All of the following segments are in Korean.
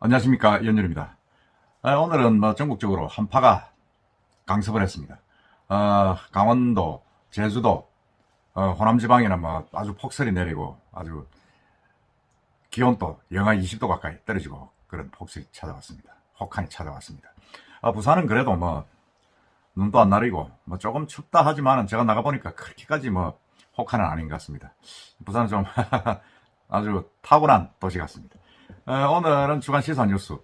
안녕하십니까, 이현열입니다. 오늘은 뭐 전국적으로 한파가 강습을 했습니다. 강원도, 제주도, 호남 지방에는 뭐 아주 폭설이 내리고 아주 기온도 영하 20도 가까이 떨어지고 그런 폭설이 찾아왔습니다. 혹한이 찾아왔습니다. 부산은 그래도 뭐 눈도 안 내리고 뭐 조금 춥다 하지만은 제가 나가보니까 그렇게까지 뭐 혹한은 아닌 것 같습니다. 부산은 좀 아주 탁월한 도시 같습니다. 오늘은 주간 시사 뉴스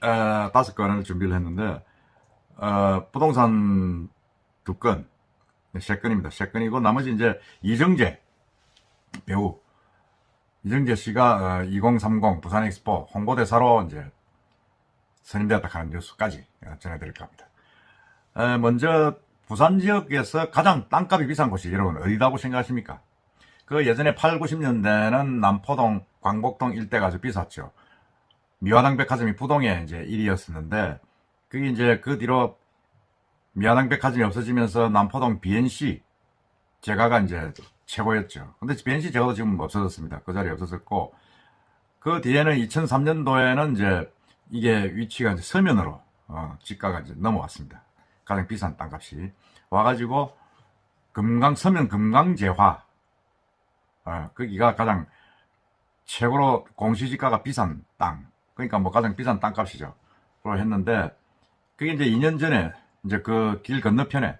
5건을 준비를 했는데 부동산 2건, 3건입니다. 3건이고 나머지 이제 이정재 배우 이정재 씨가 2030 부산 엑스포 홍보대사로 이제 선임되었다 하는 뉴스까지 전해드릴까 합니다. 먼저 부산 지역에서 가장 땅값이 비싼 곳이 여러분 어디라고 생각하십니까? 그 예전에 8, 90년대는 남포동, 광복동 일대가 아주 비쌌죠. 미화당 백화점이 부동의 이제 1위였었는데, 그게 이제 그 뒤로 미화당 백화점이 없어지면서 남포동 BNC 제가가 이제 최고였죠. 근데 BNC 제가도 지금 없어졌습니다. 그 자리에 없어졌고, 그 뒤에는 2003년도에는 이제 이게 위치가 이제 서면으로, 지가가 이제 넘어왔습니다. 가장 비싼 땅값이. 와가지고, 서면 금강재화, 거기가 가장 최고로 공시지가가 비싼 땅. 그러니까 뭐 가장 비싼 땅값이죠. 그걸 했는데, 그게 이제 2년 전에 이제 그 길 건너편에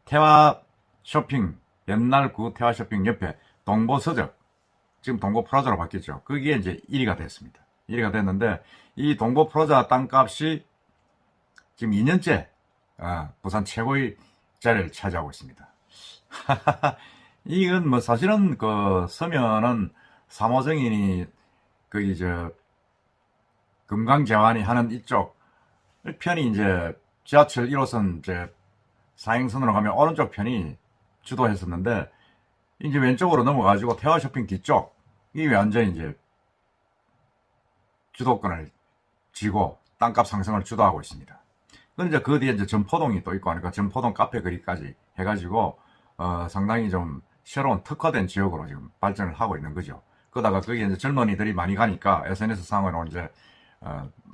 태화 쇼핑, 옛날 그 태화 쇼핑 옆에 동보서적, 지금 동보프라자로 바뀌었죠. 그게 이제 1위가 됐습니다. 1위가 됐는데, 이 동보프라자 땅값이 지금 2년째, 부산 최고의 자리를 차지하고 있습니다. 이건 뭐 사실은 그 서면은 사모정인이 거기 금강재환이 하는 이쪽 편이 이제 지하철 1호선 이제 사행선으로 가면 오른쪽 편이 주도했었는데 이제 왼쪽으로 넘어가지고 태화쇼핑 뒤쪽 이 완전히 이제 주도권을 쥐고 땅값 상승을 주도하고 있습니다. 그런데 이제 그 뒤에 이제 점포동이 또 있고 하니까 점포동 카페 거리까지 해가지고 상당히 좀 새로운 특화된 지역으로 지금 발전을 하고 있는 거죠. 그러다가 거기에 이제 젊은이들이 많이 가니까 SNS 상으로 이제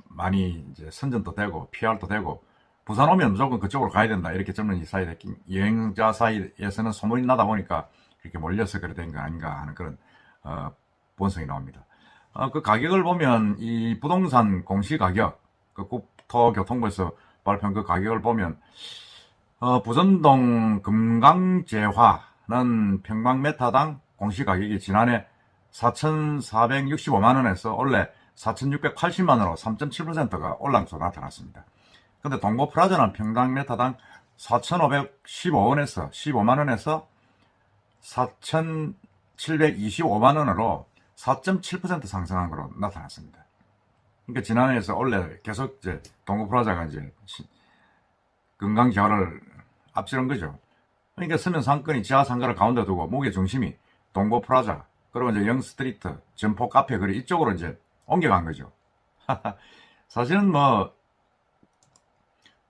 많이 이제 선전도 되고 PR도 되고 부산 오면 무조건 그쪽으로 가야 된다 이렇게 젊은이 사이에 여행자 사이에서는 소문이 나다 보니까 이렇게 몰려서 그래 된 거 아닌가 하는 그런 본성이 나옵니다. 그 가격을 보면 이 부동산 공시 가격 그 국토교통부에서 발표한 그 가격을 보면 부전동 금강재화는 평방메타당 공시 가격이 지난해 4,465만원에서 원래 4,680만원으로 3.7%가 올랑서 나타났습니다. 근데 동보프라자는 평방메타당 4,515원에서 15만원에서 4,725만원으로 4.7% 상승한 것으로 나타났습니다. 그러니까 지난해에서 원래 계속 이제 동보프라자가 이제 금강재화를 앞지른 거죠. 그러니까 서면 상권이 지하 상가를 가운데 두고 무게 중심이 동보프라자 그리고 이제 영스트리트, 점포 카페 거리 이쪽으로 이제 옮겨간 거죠. 사실은 뭐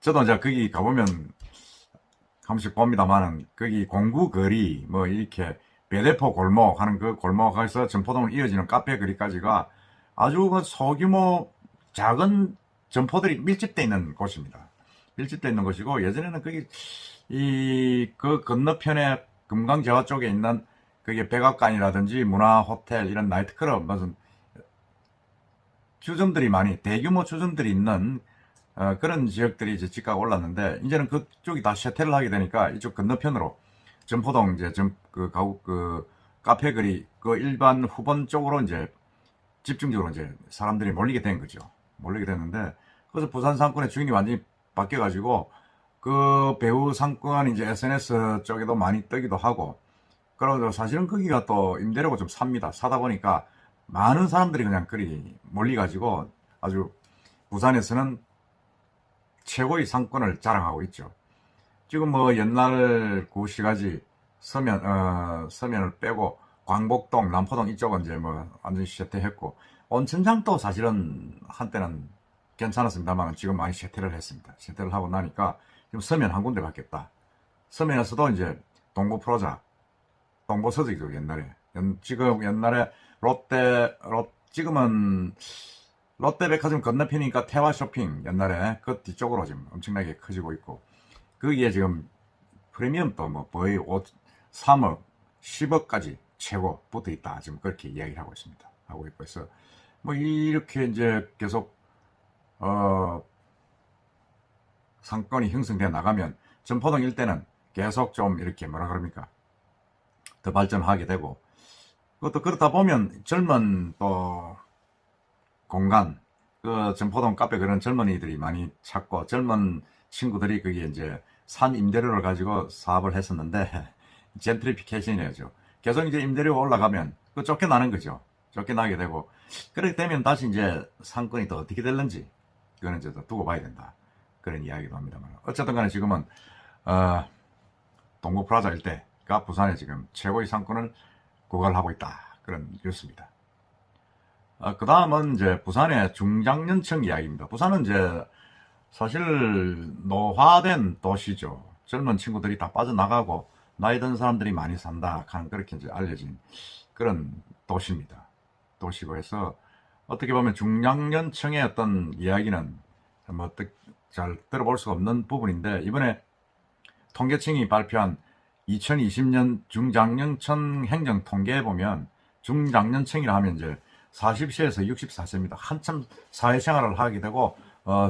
저도 이제 거기 가보면 한 번씩 봅니다만은 거기 공구거리 뭐 이렇게 배대포 골목 하는 그 골목에서 점포동을 이어지는 카페 거리까지가 아주 그 소규모 작은 점포들이 밀집되어 있는 곳입니다. 밀집되어 있는 곳이고 예전에는 거기 그 건너편에 금강재화 쪽에 있는 그게 백악관이라든지 문화호텔 이런 나이트클럽 무슨 주점들이 많이 대규모 주점들이 있는 그런 지역들이 이제 집가가 올랐는데 이제는 그쪽이 다 쇠퇴를 하게 되니까 이쪽 건너편으로 점포동 이제 그 카페 거리 그 일반 후본 쪽으로 이제 집중적으로 이제 사람들이 몰리게 된 거죠. 몰리게 됐는데 그래서 부산 상권의 주인이 완전히 바뀌어가지고 그 배우 상권이 이제 SNS 쪽에도 많이 뜨기도 하고 그러고 사실은 거기가 또 임대료가 좀 삽니다. 사다 보니까 많은 사람들이 그냥 그리 몰리가지고 아주 부산에서는 최고의 상권을 자랑하고 있죠. 지금 뭐 옛날 구시가지 서면을 빼고 광복동, 남포동 이쪽은 이제 뭐 완전히 쇠퇴했고 온천장도 사실은 한때는 괜찮았습니다만 지금 많이 쇠퇴를 했습니다. 쇠퇴를 하고 나니까 지금 서면 한 군데 바뀌었다. 서면에서도 이제 동보프라자, 동보서적이죠 옛날에. 지금 옛날에 지금은 롯데백화점 건너편이니까 태화쇼핑 옛날에 그 뒤쪽으로 지금 엄청나게 커지고 있고, 거기에 지금 프리미엄도 뭐 거의 3억, 10억까지 최고 붙어 있다. 지금 그렇게 이야기를 하고 있습니다. 하고 있고 해서 뭐 이렇게 이제 계속 상권이 형성돼 나가면 점포동 일대는 계속 좀 이렇게 뭐라 그럽니까? 더 발전하게 되고, 그것도 그렇다 보면 젊은 또 공간, 그 점포동 카페 그런 젊은이들이 많이 찾고, 젊은 친구들이 거기에 이제 산 임대료를 가지고 사업을 했었는데, 젠트리피케이션이죠. 계속 이제 임대료가 올라가면 그 쫓겨나는 거죠. 쫓겨나게 되고, 그렇게 되면 다시 이제 상권이 또 어떻게 될는지, 그거는 이제 또 두고 봐야 된다. 그런 이야기도 합니다만. 어쨌든 간에 지금은, 동구 프라자 일대가 부산에 지금 최고의 상권을 구가하고 있다. 그런 뉴스입니다. 그 다음은 이제 부산의 중장년층 이야기입니다. 부산은 이제 사실 노화된 도시죠. 젊은 친구들이 다 빠져나가고 나이 든 사람들이 많이 산다 하는 그렇게 이제 알려진 그런 도시입니다. 도시고 해서 어떻게 보면 중장년층의 어떤 이야기는 뭐 잘 들어볼 수가 없는 부분인데, 이번에 통계청이 발표한 2020년 중장년층 행정 통계에 보면 중장년층이라 하면 이제 40세에서 64세입니다. 한참 사회생활을 하게 되고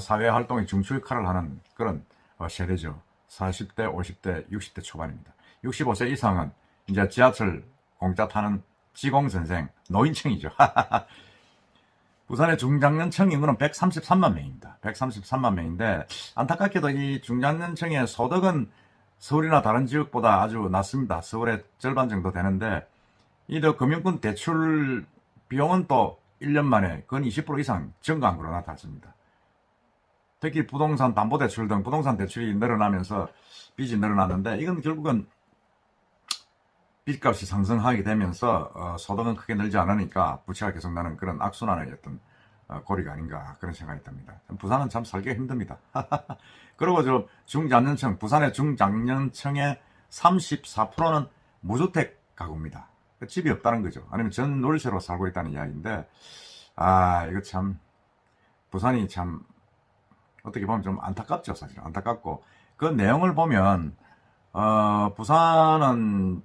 사회 활동에 중추 역할을 하는 그런 세대죠. 40대, 50대, 60대 초반입니다. 65세 이상은 이제 지하철 공짜 타는 지공선생, 노인층이죠. 부산의 중장년층 인구는 133만 명입니다. 133만 명인데, 안타깝게도 이 중장년층의 소득은 서울이나 다른 지역보다 아주 낮습니다. 서울의 절반 정도 되는데, 이 금융권 대출 비용은 또 1년 만에 건 20% 이상 증가한 걸로 나타났습니다. 특히 부동산 담보대출 등 부동산 대출이 늘어나면서 빚이 늘어났는데, 이건 결국은 빚값이 상승하게 되면서 소득은 크게 늘지 않으니까 부채가 계속 나는 그런 악순환의 어떤 고리가 아닌가, 그런 생각이 듭니다. 부산은 참 살기가 힘듭니다. 그리고 저 중장년층, 부산의 중장년층의 34%는 무주택 가구입니다. 집이 없다는 거죠. 아니면 전월세로 살고 있다는 이야기인데, 이거 참 부산이 참 어떻게 보면 좀 안타깝죠. 사실 안타깝고, 그 내용을 보면 부산은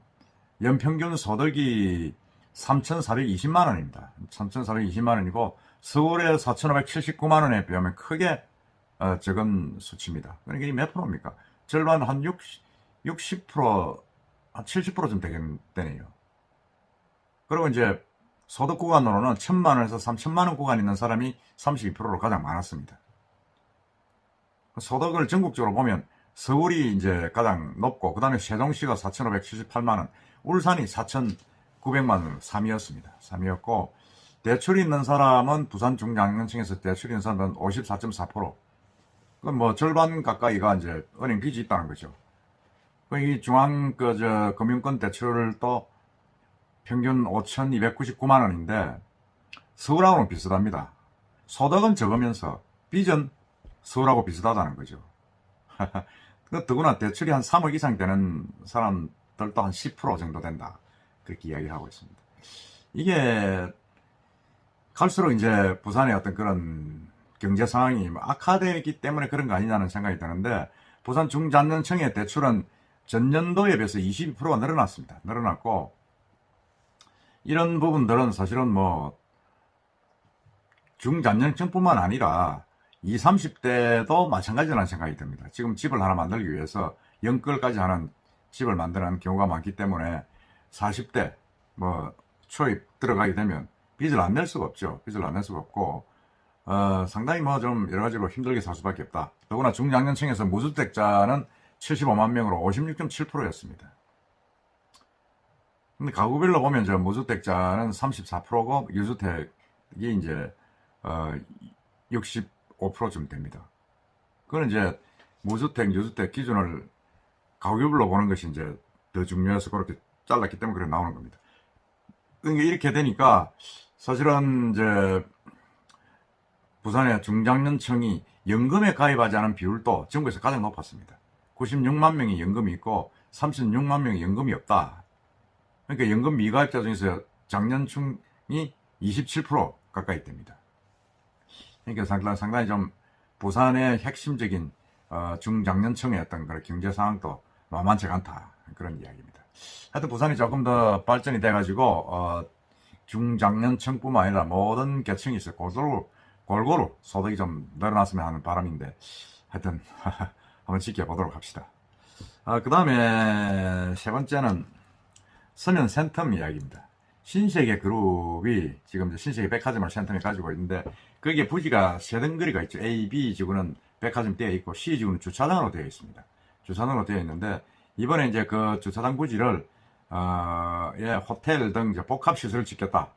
연평균 소득이 3,420만 원입니다. 3,420만 원이고 서울의 4,579만 원에 비하면 크게 적은 수치입니다. 그러니까 이 몇 프로입니까? 절반 한 60%, 한 70%좀 되네요. 그리고 이제 소득 구간으로는 1,000만 원에서 3,000만 원 구간 있는 사람이 32%로 가장 많았습니다. 소득을 전국적으로 보면 서울이 이제 가장 높고, 그 다음에 세종시가 4,578만 원, 울산이 4,900만 원 3위였습니다. 3위였고, 대출이 있는 사람은 부산 중장년층에서 대출이 있는 사람은 54.4%. 그건 뭐 절반 가까이가 이제 은행 빚이 있다는 거죠. 이 금융권 대출을 또 평균 5,299만 원인데 서울하고는 비슷합니다. 소득은 적으면서 빚은 서울하고 비슷하다는 거죠. 더구나 대출이 한 3억 이상 되는 사람들도 한 10% 정도 된다. 그렇게 이야기를 하고 있습니다. 이게 갈수록 이제 부산의 어떤 그런 경제 상황이 악화되기 때문에 그런 거 아니냐는 생각이 드는데, 부산 중장년층의 대출은 전년도에 비해서 22%가 늘어났습니다. 늘어났고, 이런 부분들은 사실은 뭐 중장년층뿐만 아니라 20, 30대도 마찬가지라는 생각이 듭니다. 지금 집을 하나 만들기 위해서 연끌까지 하는 집을 만드는 경우가 많기 때문에 40대 뭐 초입 들어가게 되면 빚을 안 낼 수가 없죠. 빚을 안 낼 수가 없고 상당히 뭐 좀 여러 가지로 힘들게 살 수밖에 없다. 더구나 중장년층에서 무주택자는 75만 명으로 56.7%였습니다. 근데 가구별로 보면 저 무주택자는 34%고 유주택이 이제 65%쯤 됩니다. 그건 이제 무주택, 유주택 기준을 가구별로 보는 것이 이제 더 중요해서 그렇게 잘랐기 때문에 그렇게 나오는 겁니다. 그러니까 이렇게 되니까 사실은 이제 부산의 중장년층이 연금에 가입하지 않은 비율도 전국에서 가장 높았습니다. 96만 명이 연금이 있고 36만 명이 연금이 없다. 그러니까 연금 미가입자 중에서 장년층이 27% 가까이 됩니다. 그러니까 상당히 좀 부산의 핵심적인 중장년층의 어떤 그런 경제 상황도 만만치 않다 그런 이야기입니다. 하여튼 부산이 조금 더 발전이 돼가지고 중장년층뿐만 아니라 모든 계층이 있어 골고루 소득이 좀 늘어났으면 하는 바람인데 하여튼 한번 지켜보도록 합시다. 그 다음에 세 번째는 서면 센텀 이야기입니다. 신세계 그룹이 지금 신세계 백화점을 센텀에 가지고 있는데 거기에 부지가 세 덩거리가 있죠. A, B 지구는 백화점 되어 있고 C 지구는 주차장으로 되어 있습니다. 주차장으로 되어 있는데 이번에 이제 그 주차장 부지를 호텔 등 이제 복합 시설을 짓겠다.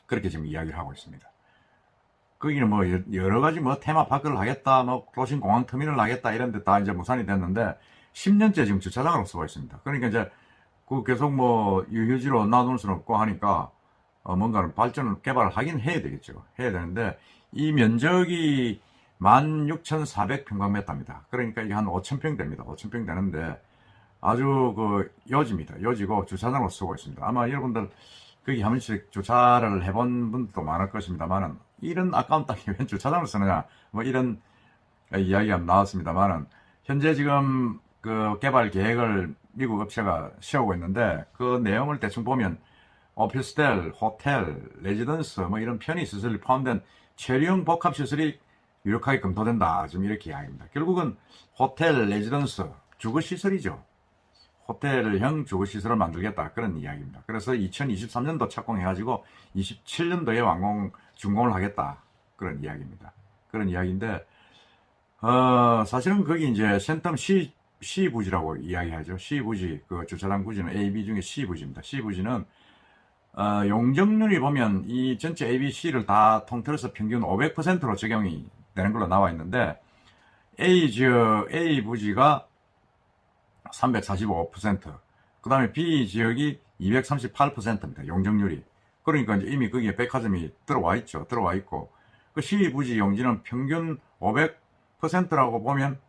그렇게 지금 이야기를 하고 있습니다. 거기는 뭐 여러 가지 뭐 테마파크를 하겠다, 뭐 도심 공항 터미널을 하겠다 이런 데 다 이제 무산이 됐는데 10년째 지금 주차장으로 쓰고 있습니다. 그러니까 이제 그 계속 뭐 유휴지로 놔둘 수는 없고 하니까 뭔가를 발전을 개발을 하긴 해야 되겠죠. 해야 되는데 이 면적이 16,400평방미터입니다. 그러니까 이게 한 5,000평 됩니다. 5,000평 되는데 아주 그 요지입니다. 요지고 주차장으로 쓰고 있습니다. 아마 여러분들 거기 한 번씩 주차를 해본 분들도 많을 것입니다만은 이런 아까운 땅에 왜 주차장을 쓰느냐 뭐 이런 이야기가 나왔습니다만은 현재 지금 그 개발 계획을 미국 업체가 세우고 있는데 그 내용을 대충 보면 오피스텔, 호텔, 레지던스 뭐 이런 편의시설이 포함된 체류형 복합시설이 유력하게 검토된다. 좀 이렇게 이야기합니다. 결국은 호텔, 레지던스, 주거시설이죠. 호텔형 주거시설을 만들겠다. 그런 이야기입니다. 그래서 2023년도 착공해가지고 27년도에 준공을 하겠다. 그런 이야기입니다. 그런 이야기인데, 사실은 거기 이제 센텀 C 부지라고 이야기하죠. C 부지, 그 주차장 부지는 A, B 중에 C 부지입니다. C 부지는, 용적률이 보면 이 전체 A, B, C를 다 통틀어서 평균 500%로 적용이 되는 걸로 나와 있는데, A 부지가 345%, 그 다음에 B 지역이 238%입니다. 용적률이. 그러니까 이제 이미 거기에 백화점이 들어와 있죠. 들어와 있고, 그 C 부지 용지는 평균 500%라고 보면,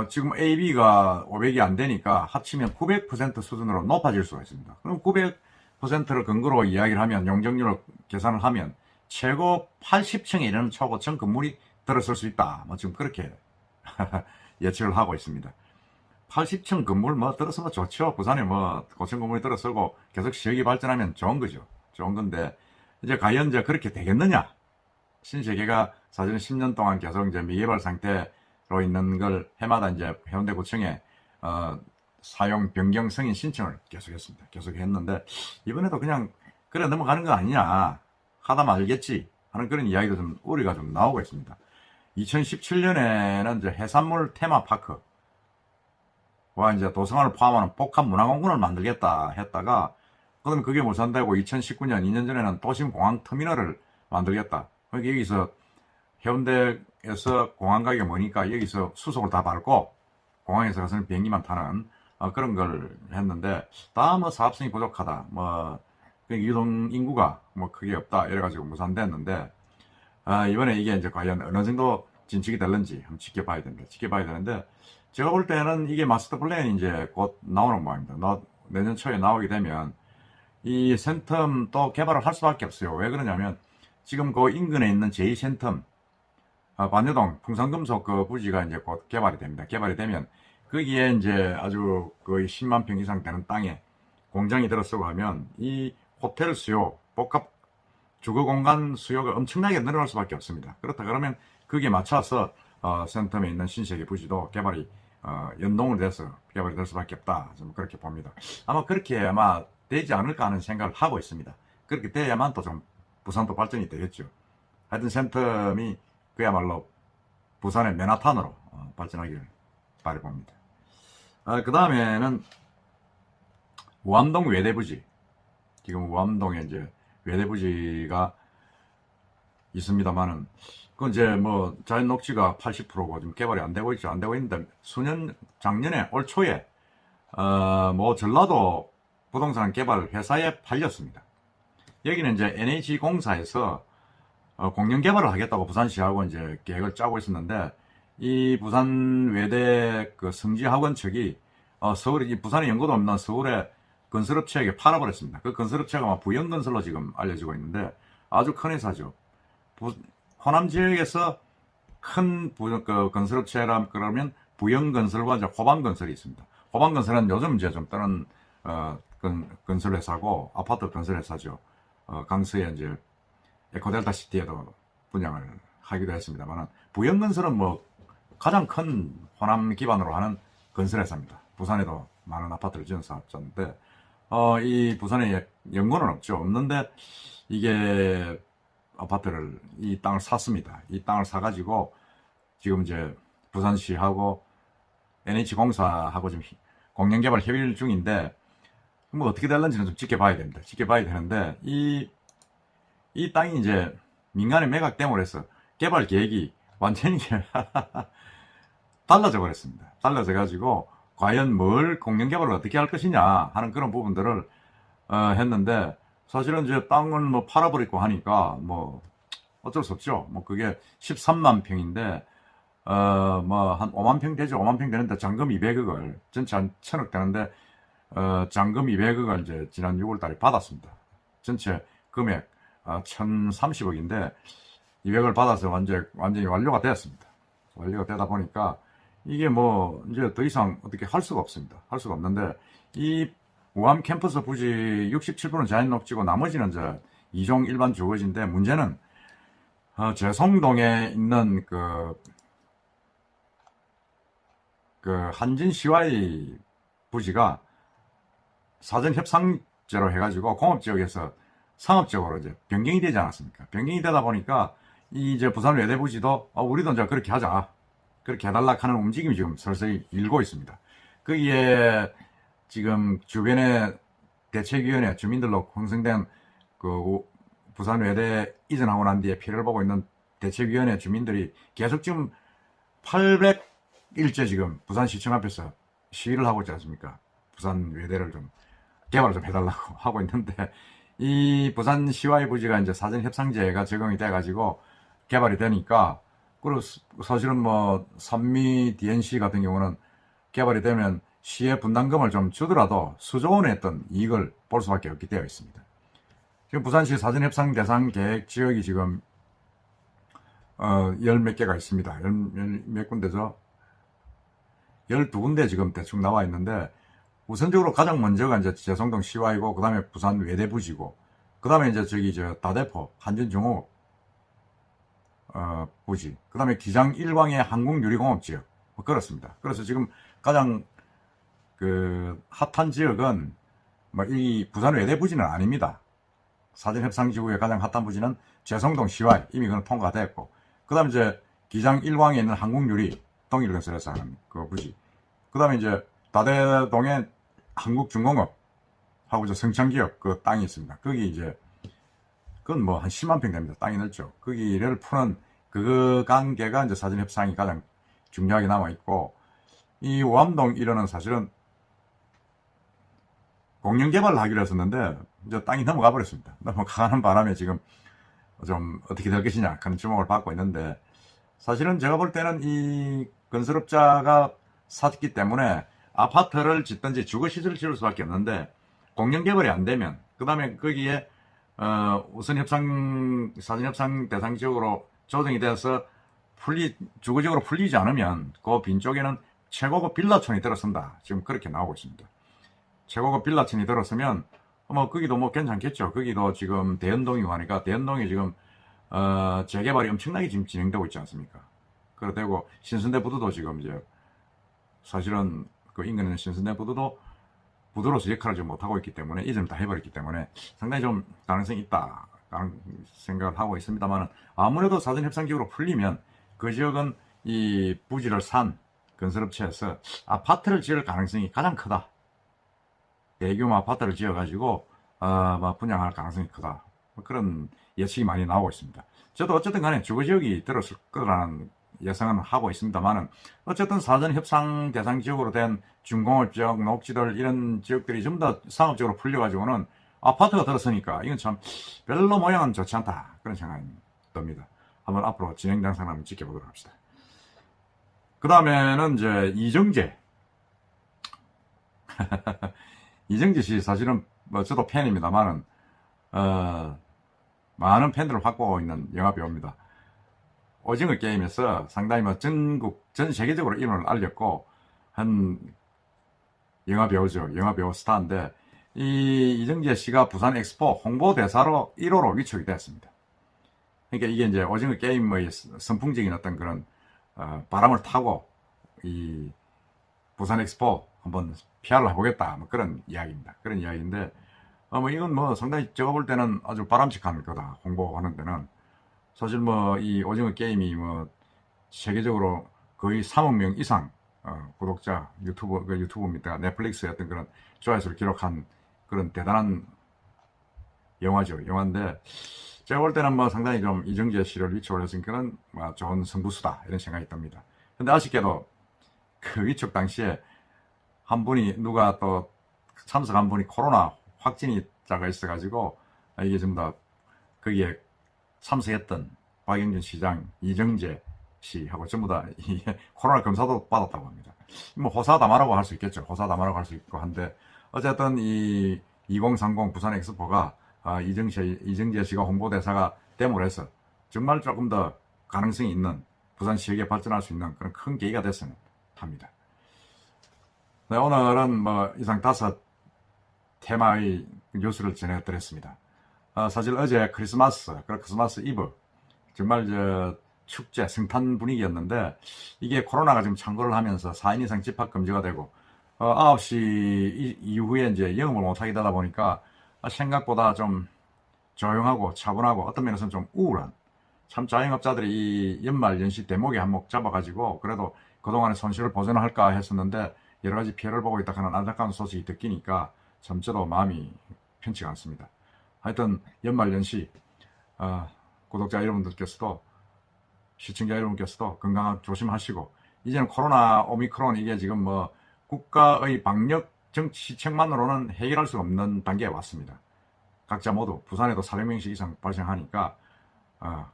지금 AB가 500이 안 되니까 합치면 900% 수준으로 높아질 수가 있습니다. 그럼 900%를 근거로 이야기를 하면, 용적률을 계산을 하면, 최고 80층에 이르는 초고층 건물이 들어설 수 있다. 뭐 지금 그렇게 예측을 하고 있습니다. 80층 건물 뭐 들어서면 좋죠. 부산에 뭐 고층 건물이 들어서고 계속 지역이 발전하면 좋은 거죠. 좋은 건데, 이제 과연 이제 그렇게 되겠느냐? 신세계가 사실은 10년 동안 계속 이제 미개발 상태로 있는 걸 해마다 이제 해운대구청에 사용 변경 승인 신청을 계속했습니다. 계속했는데 이번에도 그냥 그래 넘어가는 거 아니냐, 하다 말겠지 하는 그런 이야기도 좀 우려가 좀 나오고 있습니다. 2017년에는 이제 해산물 테마파크 와 이제 도성화를 포함하는 복합 문화공간을 만들겠다 했다가, 그다음에 그게 무산되고 2019년 2년 전에는 도심공항 터미널을 만들겠다. 그러니까 여기서 해운대에서 공항 가기가 머니까 여기서 수속을 다 밟고 공항에서 가서는 비행기만 타는 그런 걸 했는데, 다 뭐 사업성이 부족하다, 뭐 유동 인구가 뭐 크게 없다 이래가지고 무산됐는데, 이번에 이게 이제 과연 어느 정도 진척이 될는지 한번 지켜봐야 됩니다. 지켜봐야 되는데, 제가 볼 때는 이게 마스터 플랜이 이제 곧 나오는 모양입니다. 내년 초에 나오게 되면 이 센텀 또 개발을 할 수밖에 없어요. 왜 그러냐면 지금 그 인근에 있는 제2센텀 반여동 풍산금속 그 부지가 이제 곧 개발이 됩니다. 개발이 되면 거기에 이제 아주 거의 10만 평 이상 되는 땅에 공장이 들어서고 하면 이 호텔 수요, 복합 주거 공간 수요가 엄청나게 늘어날 수밖에 없습니다. 그렇다 그러면 거기에 맞춰서 센텀에 있는 신세계 부지도 개발이 연동을 돼서 개발이 될 수밖에 없다. 좀 그렇게 봅니다. 아마 그렇게 아마 되지 않을까 하는 생각을 하고 있습니다. 그렇게 돼야만 또 좀 부산도 발전이 되겠죠. 하여튼 센텀이 그야말로 부산의 맨하탄으로 발전하기를 바라봅니다. 그 다음에는 우암동 외대부지. 지금 우암동에 이제 외대부지가 있습니다만은, 그건 이제 뭐 자연 녹지가 80%고 지금 개발이 안 되고 있죠. 안 되고 있는데 작년에 올 초에 뭐 전라도 부동산 개발 회사에 팔렸습니다. 여기는 이제 NH공사에서 공영 개발을 하겠다고 부산시하고 이제 계획을 짜고 있었는데, 이 부산 외대 그 성지학원 측이 서울에 부산에 연고도 없는 서울의 건설업체에게 팔아버렸습니다. 그 건설업체가 막 부영건설로 지금 알려지고 있는데 아주 큰 회사죠. 호남 지역에서 큰 건설업체라 그러면 부영건설과 이제 호방건설이 있습니다. 호방건설은 요즘 이제 좀 다른 건설회사고 아파트 건설회사죠. 강서에 이제 에코델타 시티에도 분양을 하기도 했습니다만, 부영건설은 뭐 가장 큰 호남 기반으로 하는 건설회사입니다. 부산에도 많은 아파트를 지은 사업자인데, 이 부산에 연고는 없는데, 이게 아파트를, 이 땅을 샀습니다. 이 땅을 사가지고, 지금 이제 부산시하고 NH공사하고 지금 공영개발 협의를 중인데, 뭐 어떻게 될는지는 좀 지켜봐야 됩니다. 지켜봐야 되는데, 이 땅이 이제 민간의 매각됨으로 해서 개발 계획이 완전히 달라져 버렸습니다. 달라져 가지고 과연 뭘 공영개발을 어떻게 할 것이냐 하는 그런 부분들을 했는데, 사실은 이제 땅을 뭐 팔아버리고 하니까 뭐 어쩔 수 없죠. 뭐 그게 13만 평인데 뭐 한 5만 평 되죠. 5만 평 되는데 잔금 200억을, 전체 한 1000억 되는데 잔금 200억을 이제 지난 6월 달에 받았습니다. 전체 금액 1030억인데 200을 받아서 완전히 완료가 되었습니다. 완료가 되다 보니까 이게 뭐 이제 더 이상 어떻게 할 수가 없습니다. 할 수가 없는데, 이 우암 캠퍼스 부지 67%는 자연 녹지고 나머지는 이제 이종 일반 주거지인데, 문제는 제송동에 있는 한진 시와이 부지가 사전 협상제로 해가지고 공업지역에서 상업적으로 이제 변경이 되지 않았습니까? 변경이 되다 보니까 이제 부산 외대 부지도 우리도 이제 그렇게 하자, 그렇게 해달라 하는 움직임이 지금 서서히 일고 있습니다. 거기에 지금 주변에 대책위원회, 주민들로 형성된 부산 외대 이전하고 난 뒤에 피해를 보고 있는 대책위원회 주민들이 계속 지금 800일째 지금 부산시청 앞에서 시위를 하고 있지 않습니까? 부산 외대를 좀 개발을 좀 해달라고 하고 있는데, 이 부산 시와이 부지가 이제 사전 협상제가 적용이 돼가지고 개발이 되니까, 그리고 사실은 뭐 산미 DNC 같은 경우는 개발이 되면 시의 분담금을 좀 주더라도 수조 원의 어떤 이익을 볼 수밖에 없게 되어 있습니다. 지금 부산시 사전 협상 대상 계획 지역이 지금 열 몇 개가 있습니다. 몇 군데죠? 12군데 지금 대충 나와 있는데, 우선적으로 가장 먼저가 이제 제송동 시와이고, 그 다음에 부산 외대부지고, 그 다음에 이제 다대포 한진중호 부지, 그 다음에 기장 일광의 한국유리공업지역, 뭐 그렇습니다. 그래서 지금 가장 핫한 지역은 뭐 이 부산 외대부지는 아닙니다. 사전협상지구의 가장 핫한 부지는 제송동 시와이, 이미 그건 통과됐고, 그 다음에 이제 기장 일광에 있는 한국유리 동일건설에서 하는 그 부지, 그 다음에 이제 다대동에 한국중공업 하고 이제 성창기업 그 땅이 있습니다. 거기 이제 그건 뭐 한 10만 평 됩니다. 땅이 넓죠. 거기를 푸는 그 관계가 이제 사전 협상이 가장 중요하게 남아 있고, 이 오암동 일원은 사실은 공영 개발을 하기로 했었는데 이제 땅이 넘어가 버렸습니다. 넘어가는 바람에 지금 좀 어떻게 될 것이냐 그런 주목을 받고 있는데, 사실은 제가 볼 때는 이 건설업자가 샀기 때문에 아파트를 짓든지 주거시설을 지을 수밖에 없는데, 공영개발이 안 되면, 그 다음에 거기에 우선 사전 협상 대상 지역으로 조정이 돼서 주거지역으로 풀리지 않으면 그 빈 쪽에는 최고급 빌라촌이 들어선다, 지금 그렇게 나오고 있습니다. 최고급 빌라촌이 들어서면 뭐 거기도 뭐 괜찮겠죠. 거기도 지금 대연동이고 하니까, 대연동이 지금 재개발이 엄청나게 지금 진행되고 있지 않습니까? 그러되고 신선대 부두도 지금 이제 사실은 그 인근에 있는 신선대 부두도 부두로서 역할을 좀 못하고 있기 때문에, 이전 다 해버렸기 때문에 상당히 좀 가능성이 있다 라는 생각을 하고 있습니다만, 아무래도 사전협상지역으로 풀리면 그 지역은 이 부지를 산 건설업체에서 아파트를 지을 가능성이 가장 크다. 대규모 아파트를 지어가지고 분양할 가능성이 크다. 그런 예측이 많이 나오고 있습니다. 저도 어쨌든 간에 주거지역이 들었을 거라는 예상은 하고 있습니다만은, 어쨌든 사전 협상 대상 지역으로 된 중공업 지역, 녹지들 이런 지역들이 전부 다 상업적으로 풀려가지고는 아파트가 들었으니까 이건 참 별로 모양은 좋지 않다, 그런 생각이 듭니다. 한번 앞으로 진행된 상황 한번 지켜보도록 합시다. 그 다음에는 이제 이정재. 이정재 씨 사실은 뭐 저도 팬입니다만은 많은 팬들을 확보하고 있는 영화배우입니다. 오징어 게임에서 상당히 뭐 전 세계적으로 이름을 알렸고 한 영화배우죠. 영화배우 스타인데 이 이정재 씨가 부산 엑스포 홍보대사로 1호로 위촉이 됐습니다. 그러니까 이게 이제 오징어 게임의 선풍적인 어떤 그런 바람을 타고 이 부산 엑스포 한번 PR을 해보겠다 뭐 그런 이야기입니다. 그런 이야기인데 뭐 이건 뭐 상당히 제가 볼 때는 아주 바람직한 거다. 홍보하는 데는 사실 뭐 이 오징어 게임이 뭐 세계적으로 거의 3억 명 이상 구독자 유튜브입니다. 넷플릭스의 어떤 그런 조회수를 기록한 그런 대단한 영화죠. 영화인데 제가 볼 때는 뭐 상당히 좀 이정재 씨를 위촉을 했으니까는 뭐 좋은 승부수다 이런 생각이 듭니다. 근데 아쉽게도 그 위촉 당시에 한 분이 누가 또 참석한 분이 코로나 확진자가 있어가지고 이게 전부 다 거기에 참석했던 박영준 시장, 이정재 씨하고 전부 다 코로나 검사도 받았다고 합니다. 뭐 호사다마라고 할 수 있겠죠. 호사다마라고 할 수 있고 한데 어쨌든 이 2030 부산 엑스포가 이정재 씨가 홍보대사가 됨으로 해서 정말 조금 더 가능성이 있는 부산 시역에 발전할 수 있는 그런 큰 계기가 됐으면 합니다. 네, 오늘은 뭐 이상 5 테마의 뉴스를 전해드렸습니다. 사실 어제 크리스마스 이브 정말 축제 성탄 분위기였는데 이게 코로나가 지금 창궐을 하면서 4인 이상 집합 금지가 되고 9시 이후에 이제 영업을 못하게 되다 보니까 생각보다 좀 조용하고 차분하고 어떤 면에서는 좀 우울한 참 자영업자들이 이 연말 연시 대목에 한몫 잡아가지고 그래도 그동안의 손실을 보전할까 했었는데 여러 가지 피해를 보고 있다 하는 안타까운 소식이 듣기니까 참 저도 마음이 편치가 않습니다. 하여튼 연말 연시 구독자 여러분들께서도 시청자 여러분께서도 건강 조심하시고 이제는 코로나 오미크론 이게 지금 뭐 국가의 방역 시책만으로는 해결할 수 없는 단계에 왔습니다. 각자 모두 부산에도 400명씩 이상 발생하니까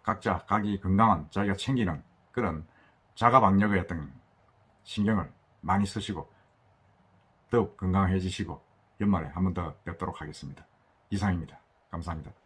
각자 각이 건강한 자기가 챙기는 그런 자가 방역의 어떤 신경을 많이 쓰시고 더욱 건강해지시고 연말에 한 번 더 뵙도록 하겠습니다. 이상입니다. 감사합니다.